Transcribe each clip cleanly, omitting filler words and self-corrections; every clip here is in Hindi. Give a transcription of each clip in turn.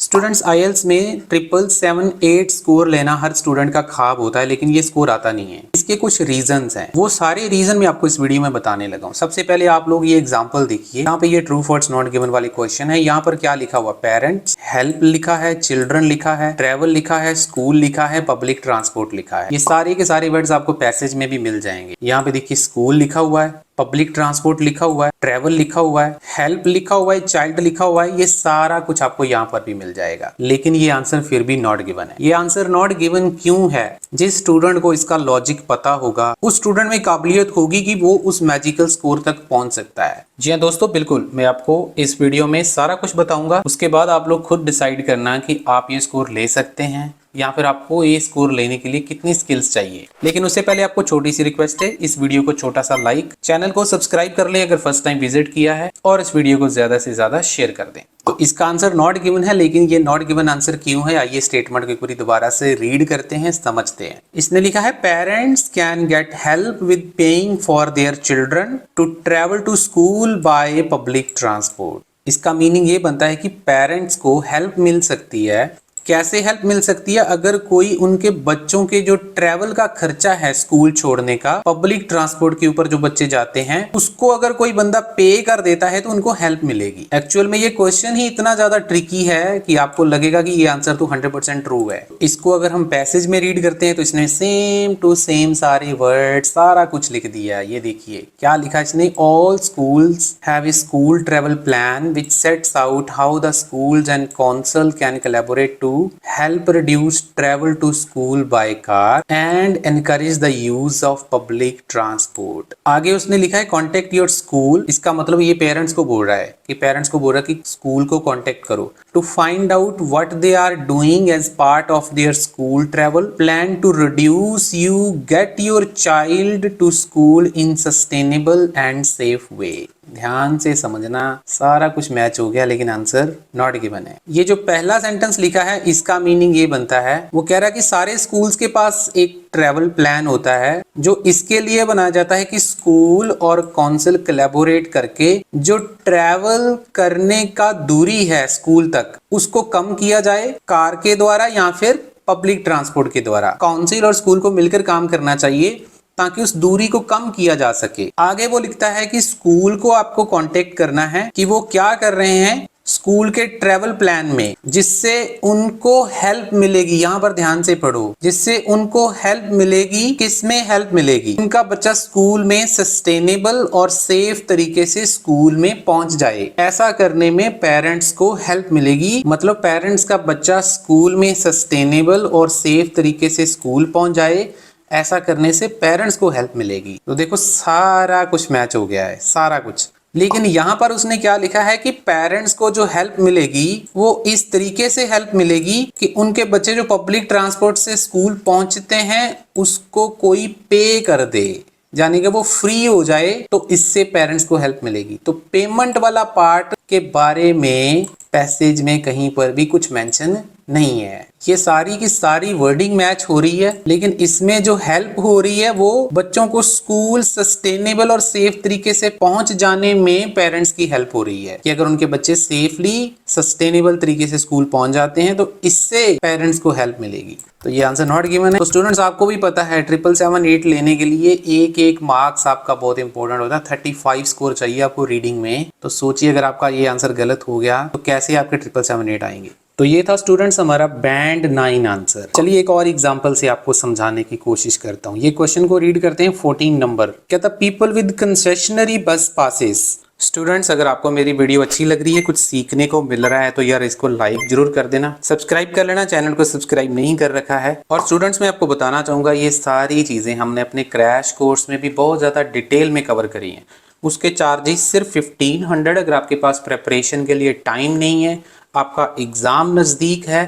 स्टूडेंट्स आईएलटीएस में 777-8 स्कोर लेना हर स्टूडेंट का ख्वाब होता है, लेकिन ये स्कोर आता नहीं है। इसके कुछ रीजंस हैं, वो सारे रीजन मैं आपको इस वीडियो में बताने लगा हूँ। सबसे पहले आप लोग ये एग्जांपल देखिए, यहाँ पे ये ट्रू फॉल्स नॉट गिवन वाली क्वेश्चन है। यहाँ पर क्या लिखा हुआ, पेरेंट्स, हेल्प लिखा है, चिल्ड्रन लिखा है, ट्रेवल लिखा है, स्कूल लिखा है, पब्लिक ट्रांसपोर्ट लिखा है। ये सारे के सारे वर्ड्स आपको पैसेज में भी मिल जाएंगे। यहाँ पे देखिए स्कूल लिखा हुआ है, पब्लिक ट्रांसपोर्ट लिखा हुआ है, ट्रेवल लिखा हुआ है, हेल्प लिखा हुआ है, चाइल्ड लिखा हुआ है। ये सारा कुछ आपको यहाँ पर भी मिल जाएगा, लेकिन ये आंसर फिर भी नॉट गिवन है। ये आंसर नॉट गिवन क्यों है? जिस स्टूडेंट को इसका लॉजिक पता होगा, उस स्टूडेंट में काबिलियत होगी कि वो उस मैजिकल स्कोर तक पहुंच सकता है। जी हाँ दोस्तों, बिल्कुल मैं आपको इस वीडियो में सारा कुछ बताऊंगा। उसके बाद आप लोग खुद डिसाइड करना कि आप ये स्कोर ले सकते हैं या फिर आपको ये स्कोर लेने के लिए कितनी स्किल्स चाहिए। लेकिन उससे पहले आपको छोटी सी रिक्वेस्ट है, इस वीडियो को छोटा सा लाइक, चैनल को सब्सक्राइब कर लें अगर फर्स्ट टाइम विजिट किया है, और इस वीडियो को ज्यादा से ज्यादा शेयर कर दें। तो इसका आंसर नॉट गिवन है, लेकिन ये नॉट गिवन आंसर क्यों है, आइए स्टेटमेंट को पूरी दोबारा से रीड करते हैं, समझते हैं। इसने लिखा है parents can get help with paying for their children to travel to school by public transport. इसका मीनिंग ये बनता है कि पेरेंट्स को हेल्प मिल सकती है। कैसे हेल्प मिल सकती है? अगर कोई उनके बच्चों के जो ट्रैवल का खर्चा है स्कूल छोड़ने का, पब्लिक ट्रांसपोर्ट के ऊपर जो बच्चे जाते हैं, उसको अगर कोई बंदा पे कर देता है तो उनको हेल्प मिलेगी। एक्चुअल में ये क्वेश्चन ही इतना ज्यादा ट्रिकी है कि आपको लगेगा कि ये आंसर तो 100% ट्रू है। इसको अगर हम पैसेज में रीड करते हैं तो इसने सेम टू सेम सारे वर्ड सारा कुछ लिख दिया। ये देखिए क्या लिखा इसने, all schools have a school travel plan which sets out how the schools and council can collaborate to help reduce travel to school by car and encourage the use of public transport। आगे उसने लिखा है contact your school। इसका मतलब ये पेरेंट्स को बोल रहा है कि स्कूल को कांटेक्ट करो to find out what they are doing as part of their school travel plan to reduce you get your child to school in sustainable and safe way। ध्यान से समझना, सारा कुछ मैच हो गया, लेकिन आंसर नॉट गिवन है। ये जो पहला सेंटेंस लिखा है इसका मीनिंग ये बनता है, वो कह रहा है कि सारे स्कूल्स के पास एक ट्रैवल प्लान होता है जो इसके लिए बनाया जाता है कि स्कूल और काउंसिल कोलैबोरेट करके जो ट्रैवल करने का दूरी है स्कूल तक, उसको कम किया जाए कार के द्वारा या फिर पब्लिक ट्रांसपोर्ट के द्वारा। काउंसिल और स्कूल को मिलकर काम करना चाहिए ताकि उस दूरी को कम किया जा सके। आगे वो लिखता है कि स्कूल को आपको कांटेक्ट करना है कि वो क्या कर रहे हैं स्कूल के ट्रैवल प्लान में, जिससे उनको हेल्प मिलेगी। यहां पर ध्यान से पढ़ो, जिससे उनको हेल्प मिलेगी। किसमें हेल्प मिलेगी? उनका बच्चा स्कूल में सस्टेनेबल और सेफ तरीके से स्कूल में पहुंच जाए। ऐसा करने में पेरेंट्स को हेल्प मिलेगी, मतलब पेरेंट्स का बच्चा स्कूल में सस्टेनेबल और सेफ तरीके से स्कूल पहुंच जाए। ऐसा करने से पेरेंट्स को हेल्प मिलेगी। तो देखो सारा कुछ मैच हो गया है, सारा कुछ। लेकिन यहाँ पर उसने क्या लिखा है कि पेरेंट्स को जो हेल्प मिलेगी वो इस तरीके से हेल्प मिलेगी कि उनके बच्चे जो पब्लिक ट्रांसपोर्ट से स्कूल पहुंचते हैं उसको कोई पे कर दे, यानी कि वो फ्री हो जाए, तो इससे पेरेंट्स को हेल्प मिलेगी। तो पेमेंट वाला पार्ट के बारे में पैसेज में कहीं पर भी कुछ मेंशन नहीं है। ये सारी की सारी वर्डिंग मैच हो रही है, लेकिन इसमें जो हेल्प हो रही है वो बच्चों को स्कूल सस्टेनेबल और सेफ तरीके से पहुंच जाने में पेरेंट्स की हेल्प हो रही है कि अगर उनके बच्चे सेफली सस्टेनेबल तरीके से स्कूल पहुंच जाते हैं तो इससे पेरेंट्स को हेल्प मिलेगी। तो ये आंसर नॉट गिवन है। तो स्टूडेंट्स आपको भी पता है 777-8 लेने के लिए एक एक मार्क्स आपका बहुत इंपॉर्टेंट होता है। 35 स्कोर चाहिए आपको रीडिंग में। तो सोचिए अगर आपका ये आंसर गलत हो गया तो कैसे आपके 777-8 आएंगे। तो ये था स्टूडेंट्स हमारा बैंड 9 आंसर। चलिए एक और एग्जांपल से आपको समझाने की कोशिश करता हूँ। ये क्वेश्चन को रीड करते हैं 14 नंबर। कहता पीपल विद कंसेशनरी बस पासेस। स्टूडेंट्स अगर आपको मेरी वीडियो अच्छी लग रही है, कुछ सीखने को मिल रहा है, तो यार इसको लाइक जरूर कर देना, सब्सक्राइब कर लेना, चैनल को सब्सक्राइब नहीं कर रखा है। और स्टूडेंट्स मैं आपको बताना चाहूँगा ये सारी चीज़ें हमने अपने क्रैश कोर्स में भी बहुत ज़्यादा डिटेल में कवर करी हैं। उसके चार्जेस सिर्फ 1500। अगर आपके पास प्रेपरेशन के लिए टाइम नहीं है, आपका एग्ज़ाम नज़दीक है,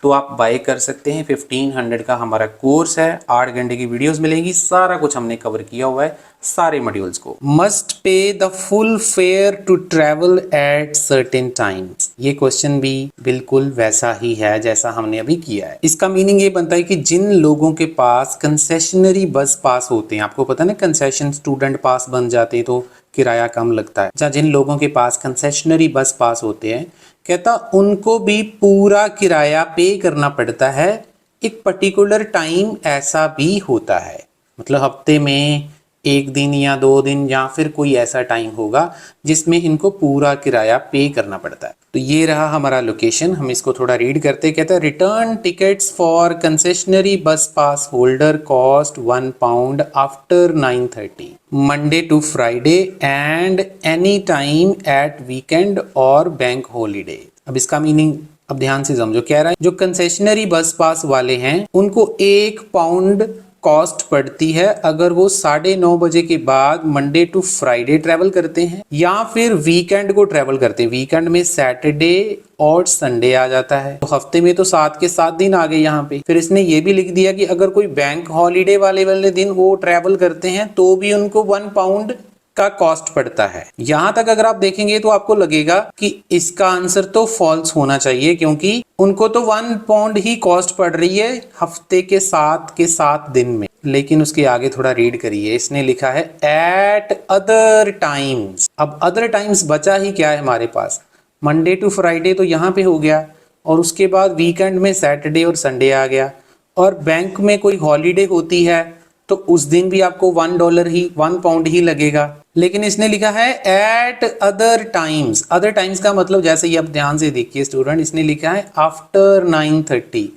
तो आप बाय कर सकते हैं। 1500 का हमारा कोर्स है, 8 घंटे की वीडियोस मिलेंगी, सारा कुछ हमने कवर किया हुआ है सारे मॉड्यूल्स को। Must pay the full fare to travel at certain times. ये क्वेश्चन भी बिल्कुल वैसा ही है जैसा हमने अभी किया है। इसका मीनिंग ये बनता है कि जिन लोगों के पास कंसेशनरी बस पास होते हैं, आपको पता है ना कंसेशन स्टूडेंट पास बन जाते हैं तो किराया कम लगता है। जिन लोगों के पास कंसेशनरी बस पास होते हैं कहता उनको भी पूरा किराया पे करना पड़ता है, एक पर्टिकुलर टाइम ऐसा भी होता है, मतलब हफ्ते में एक दिन या 2 दिन या फिर कोई ऐसा टाइम होगा जिसमें इनको पूरा किराया पे करना पड़ता है। तो ये रहा हमारा लोकेशन, हम इसको थोड़ा रीड करते। कहता है return tickets for concessionary bus pass holder cost £1 after 9:30 Monday to Friday and any time at weekend और बैंक हॉलीडे। अब इसका मीनिंग अब ध्यान से समझो, कह रहा है जो कंसेशनरी बस पास वाले हैं उनको £1 कॉस्ट पड़ती है अगर वो 9:30 बजे के बाद मंडे टू फ्राइडे ट्रेवल करते हैं या फिर वीकेंड को ट्रेवल करते हैं। वीकेंड में सैटरडे और संडे आ जाता है, तो हफ्ते में तो 7 के 7 दिन आ गए यहाँ पे। फिर इसने ये भी लिख दिया कि अगर कोई बैंक हॉलीडे वाले दिन वो ट्रेवल करते हैं तो भी उनको £1 का कॉस्ट पड़ता है। यहां तक अगर आप देखेंगे तो आपको लगेगा कि इसका आंसर तो फॉल्स होना चाहिए, क्योंकि उनको तो £1 ही कॉस्ट पड़ रही है हफ्ते के 7 दिन में। लेकिन उसके आगे थोड़ा रीड करिए, इसने लिखा है एट अदर टाइम्स। अब अदर टाइम्स बचा ही क्या है हमारे पास, मंडे टू फ्राइडे तो यहाँ पे हो गया, और उसके बाद वीकेंड में सैटरडे और संडे आ गया, और बैंक में कोई हॉलीडे होती है तो उस दिन भी आपको £1 ही लगेगा। लेकिन इसने लिखा है eight other times. Other times का मतलब जैसे ये आप ध्यान से देखिए स्टूडेंट, इसने लिखा है आफ्टर 9:30।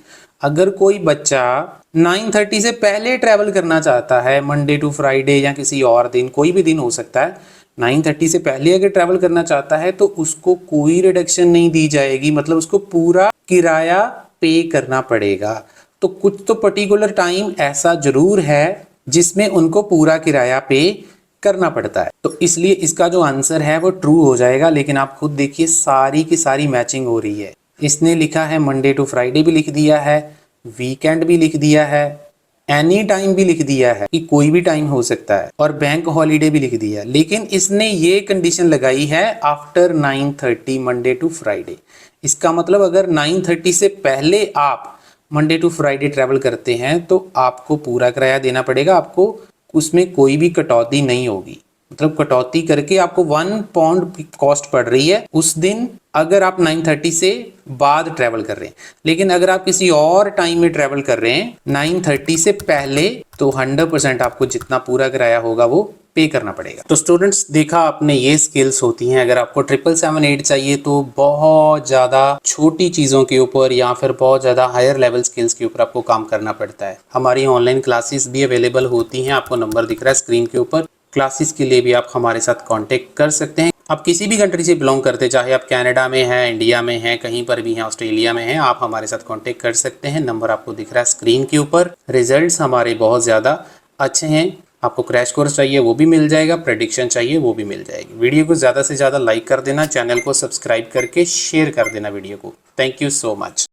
अगर कोई बच्चा 9:30 से पहले ट्रेवल करना चाहता है, मंडे टू फ्राइडे या किसी और दिन, कोई भी दिन हो सकता है, 9:30 से पहले अगर ट्रेवल करना चाहता है तो उसको कोई रिडक्शन नहीं दी जाएगी, मतलब उसको पूरा किराया पे करना पड़ेगा। तो कुछ तो पर्टिकुलर टाइम ऐसा जरूर है जिसमें उनको पूरा किराया पे करना पड़ता है, तो इसलिए इसका जो आंसर है वो ट्रू हो जाएगा। लेकिन आप खुद देखिए सारी की सारी मैचिंग हो रही है। इसने लिखा है मंडे टू फ्राइडे भी लिख दिया है, वीकेंड भी लिख दिया है, एनी टाइम भी लिख दिया है कि कोई भी टाइम हो सकता है, और बैंक हॉलीडे भी लिख दिया। लेकिन इसने ये कंडीशन लगाई है आफ्टर 9:30 मंडे टू फ्राइडे। इसका मतलब अगर 9:30 से पहले आप मंडे टू फ्राइडे ट्रैवल करते हैं तो आपको पूरा किराया देना पड़ेगा, आपको उसमें कोई भी कटौती नहीं होगी। मतलब कटौती करके आपको £1 कॉस्ट पड़ रही है उस दिन अगर आप 9:30 से बाद ट्रैवल कर रहे हैं। लेकिन अगर आप किसी और टाइम में ट्रैवल कर रहे हैं 9:30 से पहले, तो 100% आपको जितना पूरा किराया होगा वो पे करना पड़ेगा। तो स्टूडेंट्स देखा आपने, ये स्किल्स होती हैं। अगर आपको 777-8 चाहिए तो बहुत ज़्यादा छोटी चीज़ों के ऊपर या फिर बहुत ज़्यादा हायर लेवल स्किल्स के ऊपर आपको काम करना पड़ता है। हमारी ऑनलाइन क्लासेस भी अवेलेबल होती हैं, आपको नंबर दिख रहा है स्क्रीन के ऊपर। क्लासेस के लिए भी आप हमारे साथ कांटेक्ट कर सकते हैं। आप किसी भी कंट्री से बिलोंग करते, चाहे आप कनाडा में हैं, इंडिया में हैं, कहीं पर भी हैं, ऑस्ट्रेलिया में हैं, आप हमारे साथ कांटेक्ट कर सकते हैं। नंबर आपको दिख रहा है स्क्रीन के ऊपर। रिजल्ट्स हमारे बहुत ज़्यादा अच्छे हैं। आपको क्रैश कोर्स चाहिए वो भी मिल जाएगा, प्रेडिक्शन चाहिए वो भी मिल जाएगी। वीडियो को ज़्यादा से ज़्यादा लाइक कर देना, चैनल को सब्सक्राइब करके शेयर कर देना वीडियो को। Thank you so much.